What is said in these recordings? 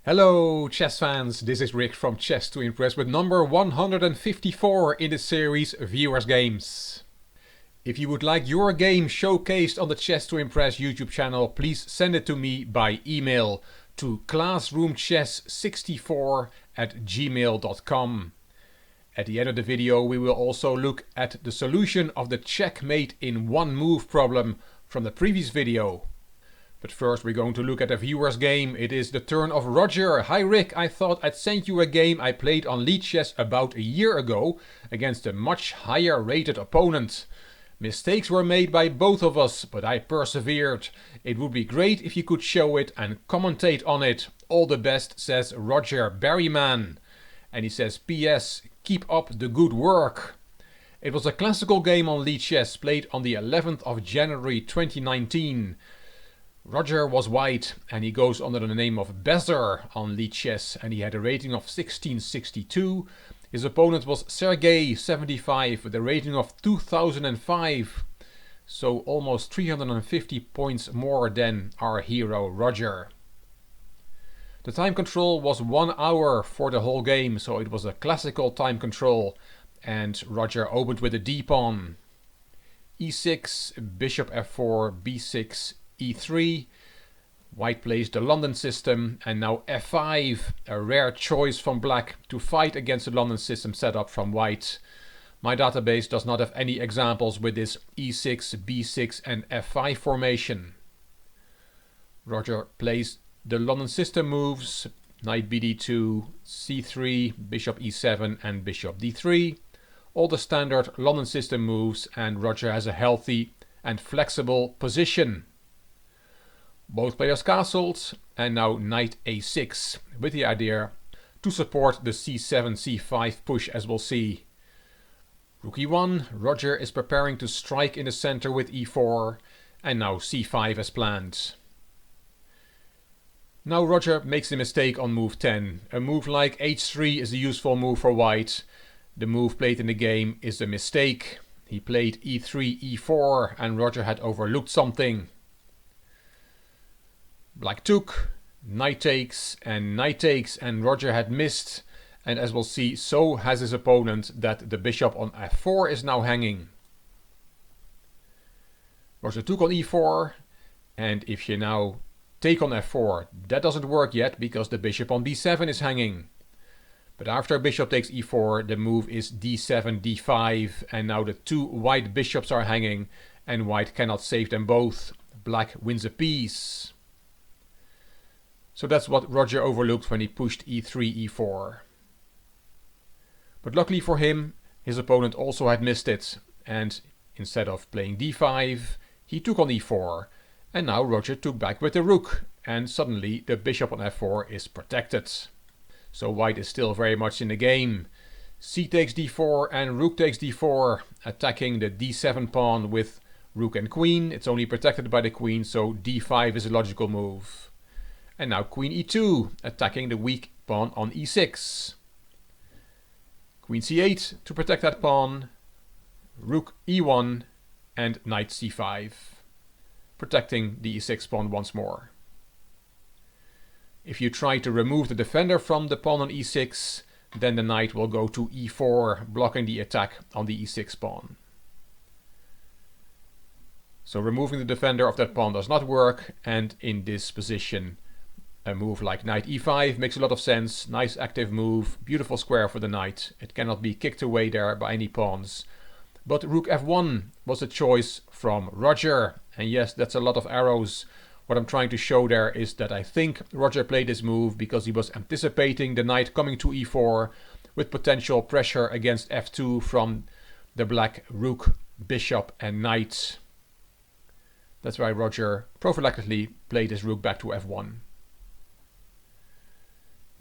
Hello chess fans, this is Rick from Chess to Impress with number 154 in the series Viewers Games. If you would like your game showcased on the Chess to Impress YouTube channel, please send it to me by email to classroomchess64@gmail.com. At the end of the video we will also look at the solution of the checkmate in one move problem from the previous video. But first we're going to look at a viewer's game. It is the turn of Roger. Hi Rick, I thought I'd send you a game I played on Lead Chess about a year ago against a much higher rated opponent. Mistakes were made by both of us, but I persevered. It would be great if you could show it and commentate on it. All the best, says Roger Berryman. And he says, PS, keep up the good work. It was a classical game on Lead Chess played on the 11th of January 2019. Roger was white and he goes under the name of Bezer on Lead Chess and he had a rating of 1662. His opponent was Sergey 75 with a rating of 2005, so almost 350 points more than our hero Roger. The time control was 1 hour for the whole game, so it was a classical time control, and Roger opened with a d-pawn. e6, bishop f4, b6, e3, white plays the London system, and now f5, a rare choice from black to fight against the London system set up from white. My database does not have any examples with this e6, b6 and f5 formation. Roger plays the London system moves, knight bd2, c3, bishop e7 and bishop d3. All the standard London system moves, and Roger has a healthy and flexible position. Both players castled, and now knight a6 with the idea to support the c7 c5 push, as we'll see. Rook e1, Roger is preparing to strike in the center with e4, and now c5 as planned. Now Roger makes a mistake on move 10. A move like h3 is a useful move for white. The move played in the game is a mistake. He played e3 e4 and Roger had overlooked something. Black took, knight takes, and Roger had missed, and as we'll see, so has his opponent, that the bishop on f4 is now hanging. Roger took on e4, and if you now take on f4, that doesn't work yet because the bishop on b7 is hanging. But after bishop takes e4, the move is d7, d5, and now the two white bishops are hanging, and white cannot save them both. Black wins a piece. So that's what Roger overlooked when he pushed e3, e4. But luckily for him, his opponent also had missed it, and instead of playing d5, he took on e4, and now Roger took back with the rook, and suddenly the bishop on f4 is protected. So white is still very much in the game. C takes d4 and rook takes d4, attacking the d7 pawn with rook and queen. It's only protected by the queen, so d5 is a logical move. And now queen e2, attacking the weak pawn on e6. Queen c8 to protect that pawn. Rook e1 and knight c5, protecting the e6 pawn once more. If you try to remove the defender from the pawn on e6, then the knight will go to e4, blocking the attack on the e6 pawn. So removing the defender of that pawn does not work, and in this position a move like knight e5 makes a lot of sense. Nice active move, beautiful square for the knight. It cannot be kicked away there by any pawns. But rook f1 was a choice from Roger, and yes, that's a lot of arrows. What I'm trying to show there is that I think Roger played this move because he was anticipating the knight coming to e4 with potential pressure against f2 from the black rook, bishop and knight. That's why Roger prophylactically played his rook back to f1.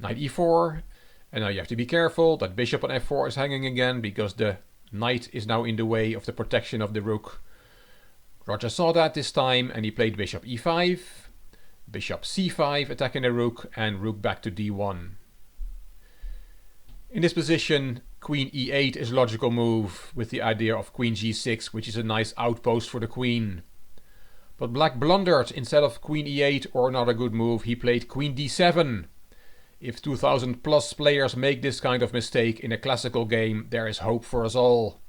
Knight e4, and now you have to be careful that bishop on f4 is hanging again because the knight is now in the way of the protection of the rook. Roger saw that this time and he played bishop e5, bishop c5 attacking the rook, and rook back to d1. In this position, queen e8 is a logical move with the idea of queen g6, which is a nice outpost for the queen. But black blundered. Instead of queen e8 or another good move, he played queen d7. If 2000 plus players make this kind of mistake in a classical game, there is hope for us all.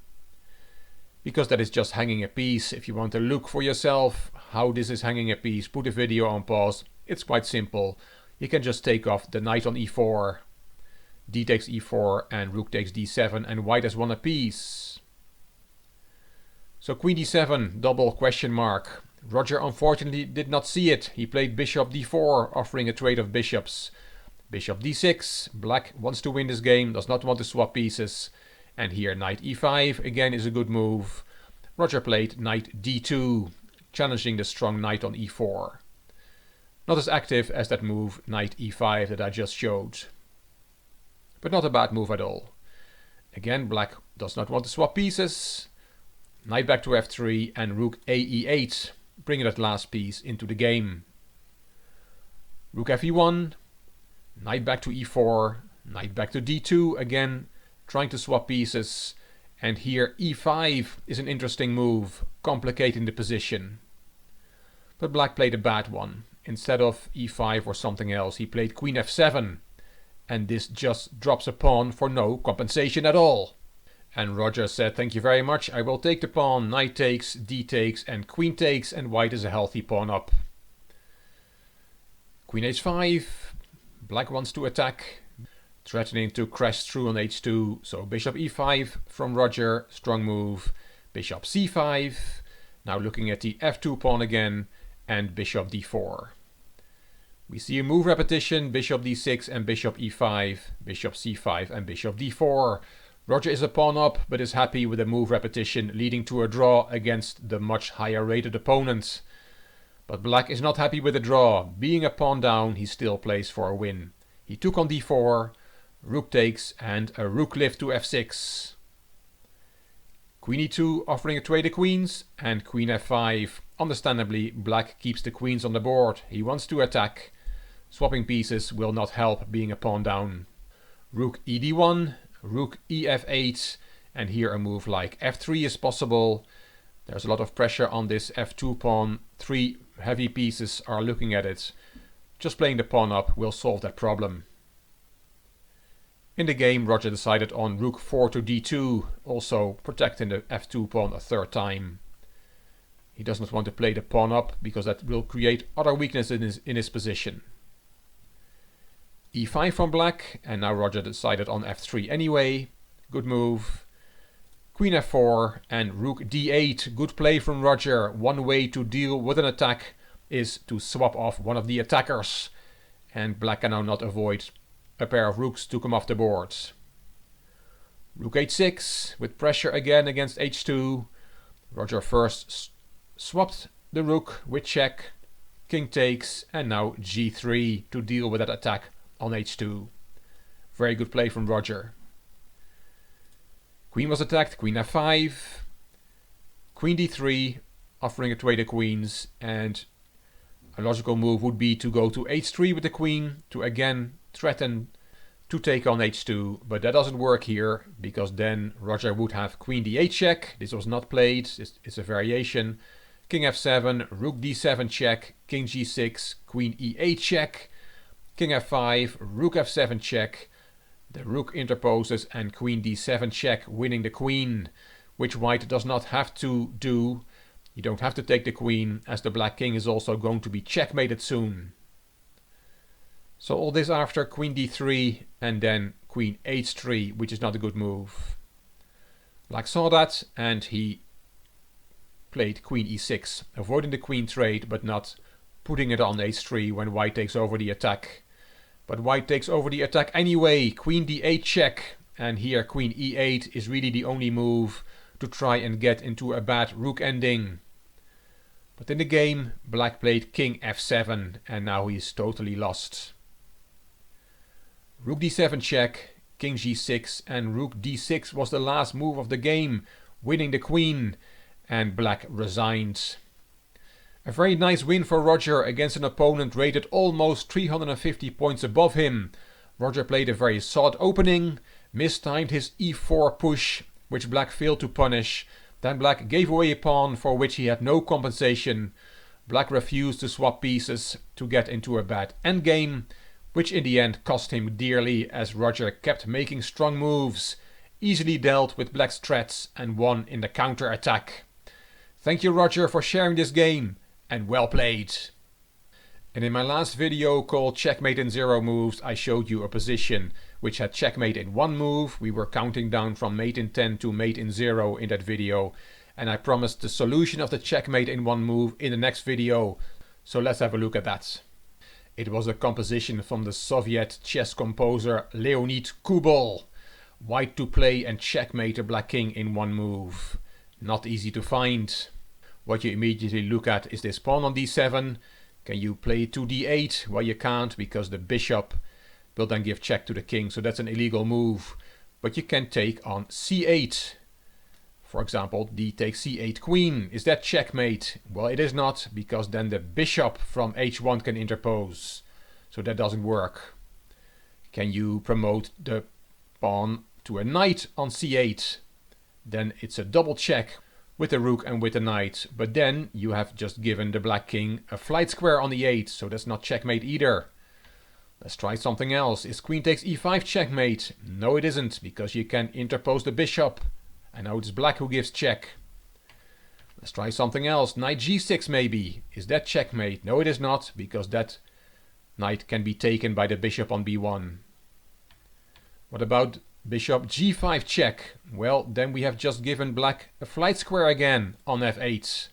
Because that is just hanging a piece. If you want to look for yourself how this is hanging a piece, put the video on pause. It's quite simple. You can just take off the knight on e4, d takes e4 and rook takes d7 and white has won a piece. So queen d7, double question mark. Roger unfortunately did not see it. He played bishop d4, offering a trade of bishops. Bishop d6, black wants to win this game, does not want to swap pieces. And here knight e5 again is a good move. Roger played knight d2, challenging the strong knight on e4. Not as active as that move knight e5 that I just showed. But not a bad move at all. Again, black does not want to swap pieces. Knight back to f3 and rook a e8, bringing that last piece into the game. Rook fe1, knight back to e4, knight back to d2 again, trying to swap pieces. And here e5 is an interesting move, complicating the position. But black played a bad one. Instead of e5 or something else, he played queen f7. And this just drops a pawn for no compensation at all. And Roger said, thank you very much, I will take the pawn, knight takes, d takes and queen takes, and white is a healthy pawn up. Queen h5, black wants to attack, threatening to crash through on h2, so bishop e5 from Roger, strong move, bishop c5, now looking at the f2 pawn again, and bishop d4. We see a move repetition, bishop d6 and bishop e5, bishop c5 and bishop d4. Roger is a pawn up, but is happy with a move repetition, leading to a draw against the much higher rated opponent. But black is not happy with the draw. Being a pawn down, he still plays for a win. He took on d4, rook takes and a rook lift to f6. Queen e2 offering a trade of queens, and queen f5. Understandably, black keeps the queens on the board. He wants to attack. Swapping pieces will not help being a pawn down. Rook ed1, rook ef8, and here a move like f3 is possible. There's a lot of pressure on this f2 pawn. 3 heavy pieces are looking at it. Just playing the pawn up will solve that problem. In the game, Roger decided on rook 4 to d2, also protecting the f2 pawn a third time. He does not want to play the pawn up because that will create other weaknesses in his position. e5 from black, and now Roger decided on f3 anyway. Good move. Queen f4 and rook d8. Good play from Roger. One way to deal with an attack is to swap off one of the attackers. And black can now not avoid a pair of rooks to come off the board. Rook h6 with pressure again against h2. Roger first swapped the rook with check. King takes, and now g3 to deal with that attack on h2. Very good play from Roger. Queen was attacked, queen f5, queen d3, offering a trade of queens, and a logical move would be to go to h3 with the queen to again threaten to take on h2, but that doesn't work here because then Roger would have queen d8 check. This was not played, it's a variation. King f7, rook d7 check, king g6, queen e8 check, king f5, rook f7 check. The rook interposes and queen d7 check, winning the queen, which white does not have to do. You don't have to take the queen, as the black king is also going to be checkmated soon. So all this after queen d3 and then queen h3, which is not a good move. Black saw that and he played queen e6, avoiding the queen trade but not putting it on h3 when white takes over the attack. But white takes over the attack anyway, queen d8 check, and here queen e8 is really the only move to try and get into a bad rook ending. But in the game, black played king f7 and now he's totally lost. Rook d7 check, king g6, and rook d6 was the last move of the game, winning the queen, and black resigned. A very nice win for Roger against an opponent rated almost 350 points above him. Roger played a very solid opening, mistimed his e4 push, which black failed to punish. Then black gave away a pawn for which he had no compensation. Black refused to swap pieces to get into a bad endgame. which in the end cost him dearly as Roger kept making strong moves, easily dealt with black's threats and won in the counter-attack. Thank you, Roger, for sharing this game, and well played. And in my last video called Checkmate in 0 moves, I showed you a position which had checkmate in 1 move. We were counting down from mate in 10 to mate in 0 in that video, and I promised the solution of the checkmate in 1 move in the next video. So let's have a look at that. It was a composition from the Soviet chess composer Leonid Kubel. White to play and checkmate a black king in 1 move. Not easy to find. What you immediately look at is this pawn on d7. Can you play to d8? Well, you can't, because the bishop will then give check to the king, so that's an illegal move. But you can take on c8. For example, d takes c8 queen. Is that checkmate? Well, it is not, because then the bishop from h1 can interpose. So that doesn't work. Can you promote the pawn to a knight on c8? Then it's a double check with the rook and with the knight. But then you have just given the black king a flight square on e8, so that's not checkmate either. Let's try something else. Is queen takes e5 checkmate? No, it isn't, because you can interpose the bishop. And now it's black who gives check. Let's try something else. Knight g6 maybe. Is that checkmate? No, it is not, because that knight can be taken by the bishop on b1. What about bishop g5 check? Well, then we have just given black a flight square again on f8.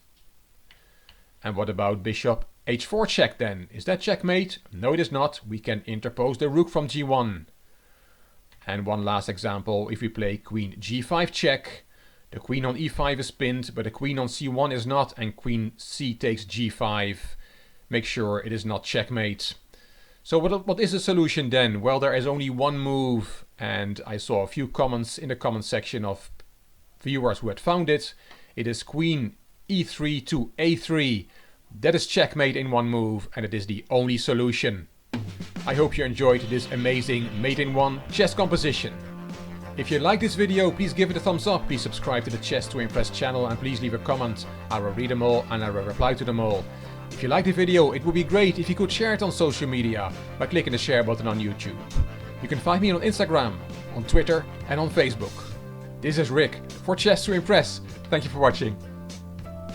And what about bishop h4 check then? Is that checkmate? No, it is not. We can interpose the rook from g1. And one last example, if we play queen g5 check, the queen on e5 is pinned, but the queen on c1 is not, and queen c takes g5. Make sure it is not checkmate. So what is the solution then? Well, there is only 1 move, and I saw a few comments in the comment section of viewers who had found it. It is queen e3 to a3. That is checkmate in 1 move, and it is the only solution. I hope you enjoyed this amazing mate in 1 chess composition. If you like this video, please give it a thumbs up, please subscribe to the Chess to Impress channel, and please leave a comment. I will read them all and I will reply to them all. If you like the video, it would be great if you could share it on social media by clicking the share button on YouTube. You can find me on Instagram, on Twitter and on Facebook. This is Rick for Chess to Impress. Thank you for watching.